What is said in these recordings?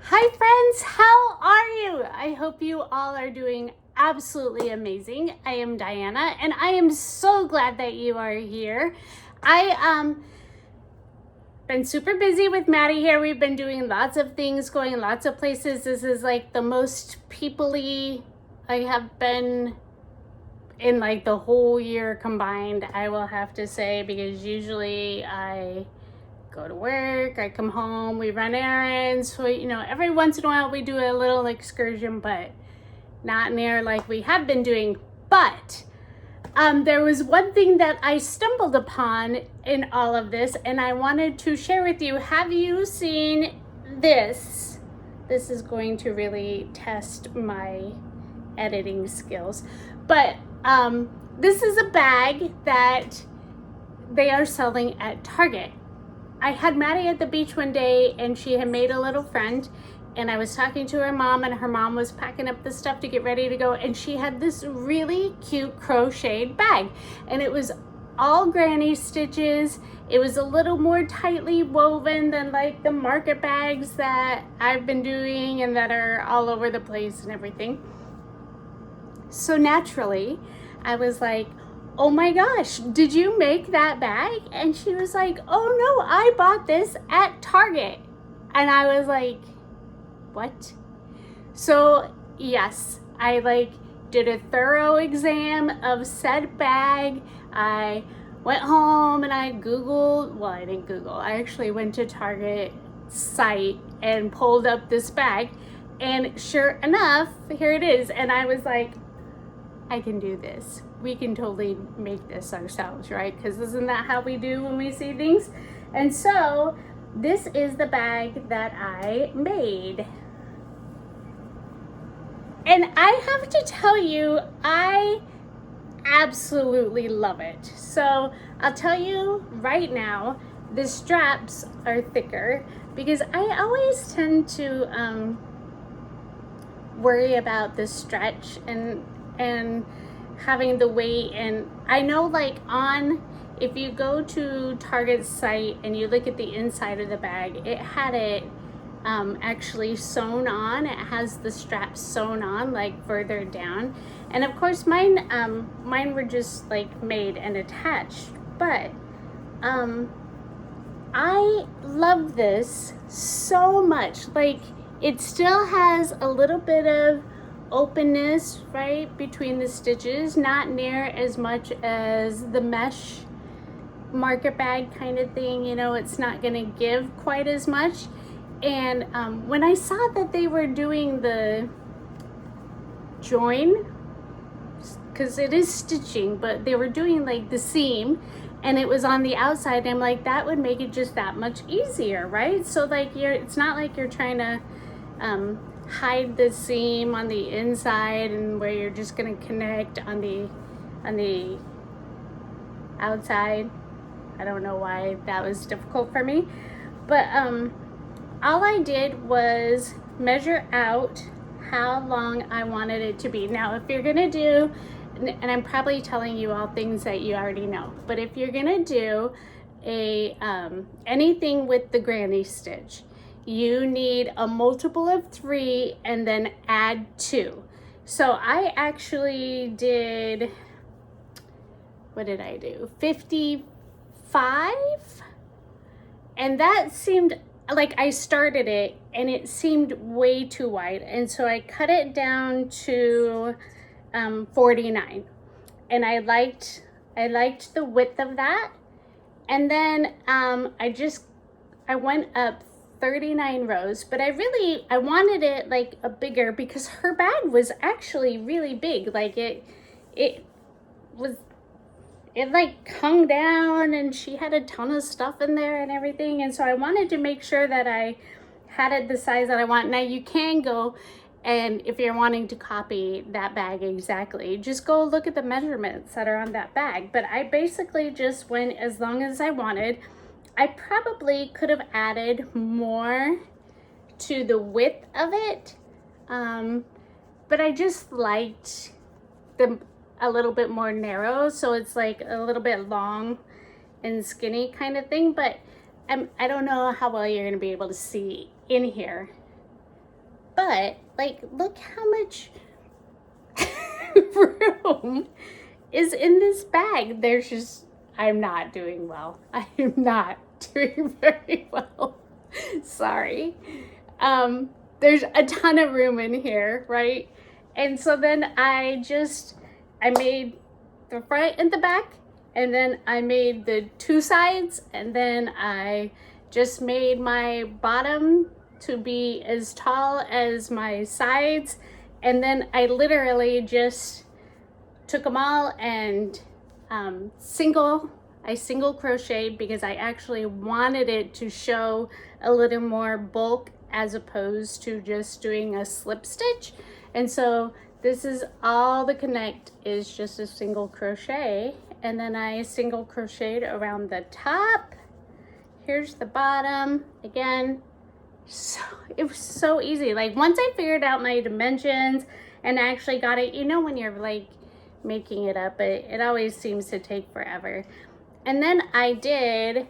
Hi friends, how are you? I hope you all are doing absolutely amazing. I am Diana and I am so glad that you are here. I been super busy with Maddie here. We've been doing lots of things, going lots of places. This is like the most people-y I have been in like the whole year combined, I will have to say, because usually I go to work, I come home, we run errands, so every once in a while we do a little excursion, but not near like we have been doing. But there was one thing that I stumbled upon in all of this, and I wanted to share with you. Have you seen this? This is going to really test my editing skills, but this is a bag that they are selling at Target. I had Maddie at the beach one day and she had made a little friend, and I was talking to her mom, and her mom was packing up the stuff to get ready to go, and she had this really cute crocheted bag, and it was all granny stitches. It was a little more tightly woven than like the market bags that I've been doing and that are all over the place and everything. So naturally I was like, oh my gosh, did you make that bag? And she was like, oh no, I bought this at Target. And I was like, what? So yes, I did a thorough exam of said bag. I went home and I Googled, well, I didn't Google, I actually went to Target site and pulled up this bag, and sure enough, here it is. And I was like, I can do this. We can totally make this ourselves, right? Because isn't that how we do when we see things? And so this is the bag that I made. And I have to tell you, I absolutely love it. So I'll tell you right now, the straps are thicker because I always tend to worry about the stretch and having the weight. And I know if you go to Target's site and you look at the inside of the bag, it had it actually sewn on. It has the straps sewn on like further down, and of course mine were just like made and attached. But I love this so much. Like, it still has a little bit of openness right between the stitches, not near as much as the mesh market bag kind of thing. It's not gonna give quite as much. And when I saw that they were doing the join, because it is stitching, but they were doing like the seam and it was on the outside, I'm like, that would make it just that much easier, right? So like it's not like you're trying to hide the seam on the inside and where you're just going to connect on the outside. I don't know why that was difficult for me, but all I did was measure out how long I wanted it to be. Now, if you're gonna do, and I'm probably telling you all things that you already know, but if you're gonna do a anything with the granny stitch, you need a multiple of 3 and then add 2. So I actually did, what did I do? 55? And that seemed like I started it and it seemed way too wide. And so I cut it down to 49. And I liked the width of that. And then I went up 39 rows, but I wanted it like a bigger, because her bag was actually really big. Like it like hung down and she had a ton of stuff in there and everything. And so I wanted to make sure that I had it the size that I want. Now you can go, and if you're wanting to copy that bag exactly, just go look at the measurements that are on that bag. But I basically just went as long as I wanted. I probably could have added more to the width of it, but I just liked them a little bit more narrow, so it's like a little bit long and skinny kind of thing. But I don't know how well you're going to be able to see in here, But like, look how much room is in this bag. There's just, I'm not doing well. I am not doing very well. Sorry. There's a ton of room in here, right? And so then I made the front and the back, and then I made the two sides, and then I just made my bottom to be as tall as my sides, and then I literally just took them all and single crocheted, because I actually wanted it to show a little more bulk as opposed to just doing a slip stitch. And so this is all the connect is just a single crochet, and then I single crocheted around the top. Here's the bottom again. So it was so easy. Like, once I figured out my dimensions and actually got it, you know, when you're like making it up, it always seems to take forever. And then I did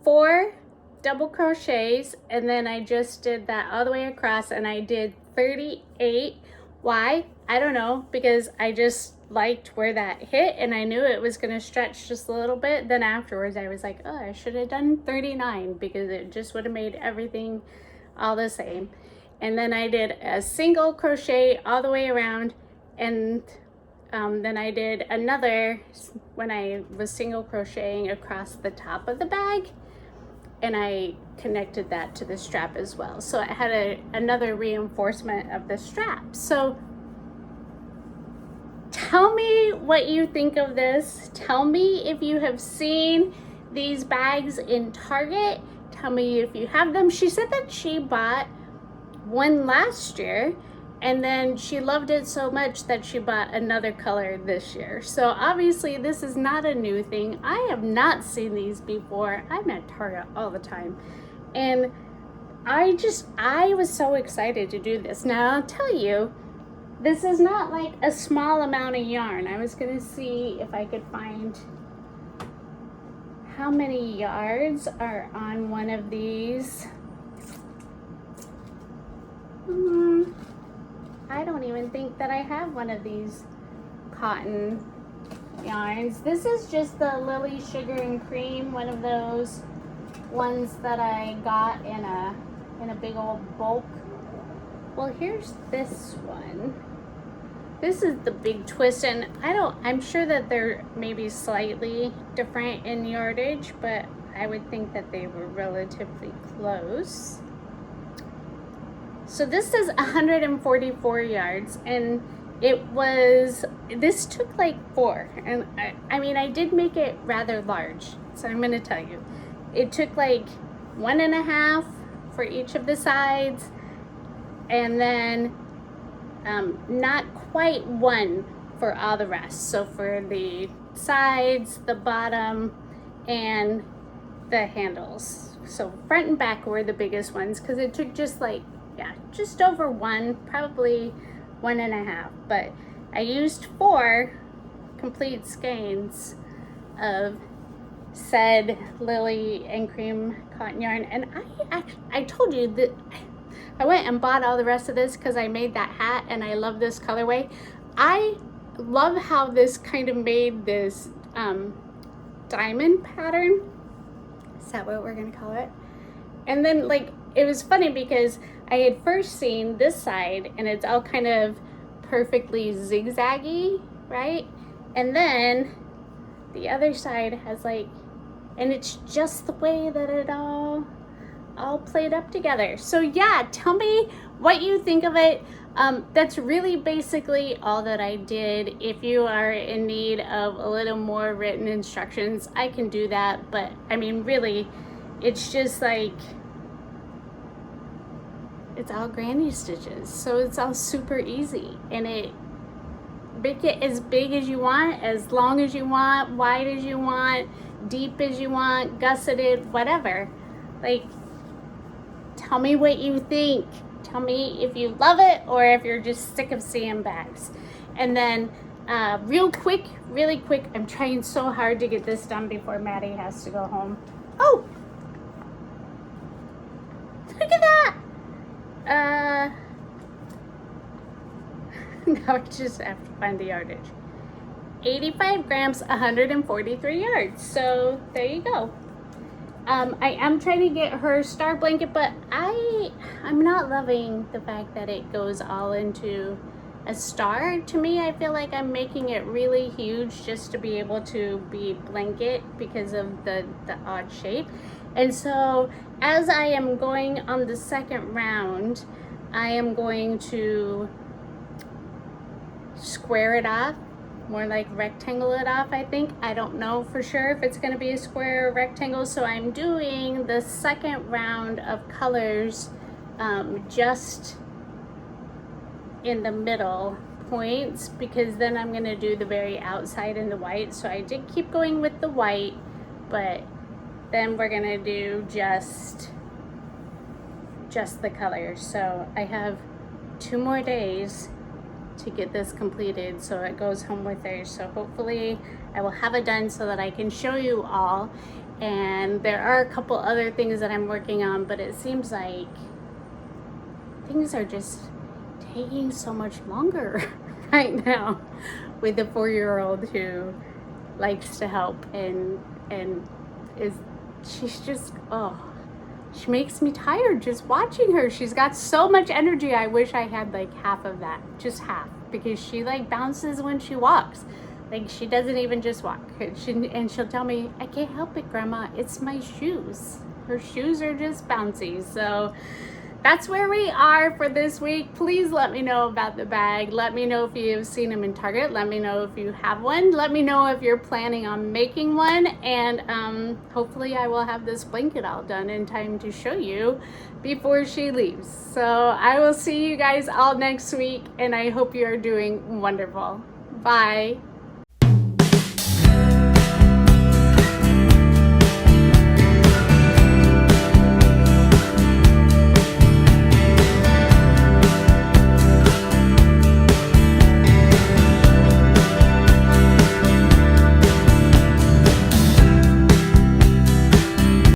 4 double crochets, and then I just did that all the way across, and I did 38. Why? I don't know, because I just liked where that hit, and I knew it was going to stretch just a little bit. Then afterwards I was like, oh, I should have done 39, because it just would have made everything all the same. And then I did a single crochet all the way around, and then I did another when I was single crocheting across the top of the bag, and I connected that to the strap as well. So I had another reinforcement of the strap. So tell me what you think of this. Tell me if you have seen these bags in Target. Tell me if you have them. She said that she bought one last year, and then she loved it so much that she bought another color this year. So obviously this is not a new thing. I have not seen these before. I'm at Target all the time. And I was so excited to do this. Now I'll tell you, this is not like a small amount of yarn. I was gonna see if I could find how many yards are on one of these. I don't even think that I have one of these cotton yarns. This is just the Lily Sugar and Cream, one of those ones that I got in a big old bulk. Well, here's this one. This is the Big Twist, and I'm sure that they're maybe slightly different in yardage, but I would think that they were relatively close. So this is 144 yards, and this took like 4, and I mean, I did make it rather large, so I'm going to tell you. It took like 1.5 for each of the sides, and then not quite 1 for all the rest. So for the sides, the bottom, and the handles. So front and back were the biggest ones, because it took just like, yeah, just over 1, probably 1.5. But I used 4 complete skeins of said Lily and Cream cotton yarn. And I told you that I went and bought all the rest of this because I made that hat, and I love this colorway. I love how this kind of made this diamond pattern. Is that what we're gonna call it? And then, like, it was funny because I had first seen this side, and it's all kind of perfectly zigzaggy, right? And then the other side has like, and it's just the way that it all played up together. So yeah, tell me what you think of it. That's really basically all that I did. If you are in need of a little more written instructions, I can do that. But I mean, really, it's just like, it's all granny stitches, so it's all super easy, and make it as big as you want, as long as you want, wide as you want, deep as you want, gusseted, whatever. Like, tell me what you think. Tell me if you love it or if you're just sick of seeing bags. And then really quick, I'm trying so hard to get this done before Maddie has to go home. Oh, look at that. Now I just have to find the yardage. 85 grams, 143 yards. So there you go. I am trying to get her star blanket, but I'm not loving the fact that it goes all into a star. To me, I feel like I'm making it really huge just to be able to be blanket because of the odd shape. And so as I am going on the second round, I am going to square it off, more like rectangle it off, I think. I don't know for sure if it's going to be a square or rectangle, so I'm doing the second round of colors just in the middle points, because then I'm going to do the very outside in the white. So I did keep going with the white, but then we're going to do just the colors. So I have 2 more days to get this completed, so it goes home with her. So hopefully I will have it done so that I can show you all. And there are a couple other things that I'm working on, but it seems like things are just taking so much longer right now with the 4-year-old who likes to help and she's just, she makes me tired just watching her. She's got so much energy. I wish I had like half of that, just half, because she like bounces when she walks. Like she doesn't even just walk. And she'll tell me, I can't help it, Grandma, it's my shoes. Her shoes are just bouncy. So that's where we are for this week. Please let me know about the bag. Let me know if you've seen them in Target. Let me know if you have one. Let me know if you're planning on making one. And hopefully I will have this blanket all done in time to show you before she leaves. So I will see you guys all next week, and I hope you are doing wonderful. Bye.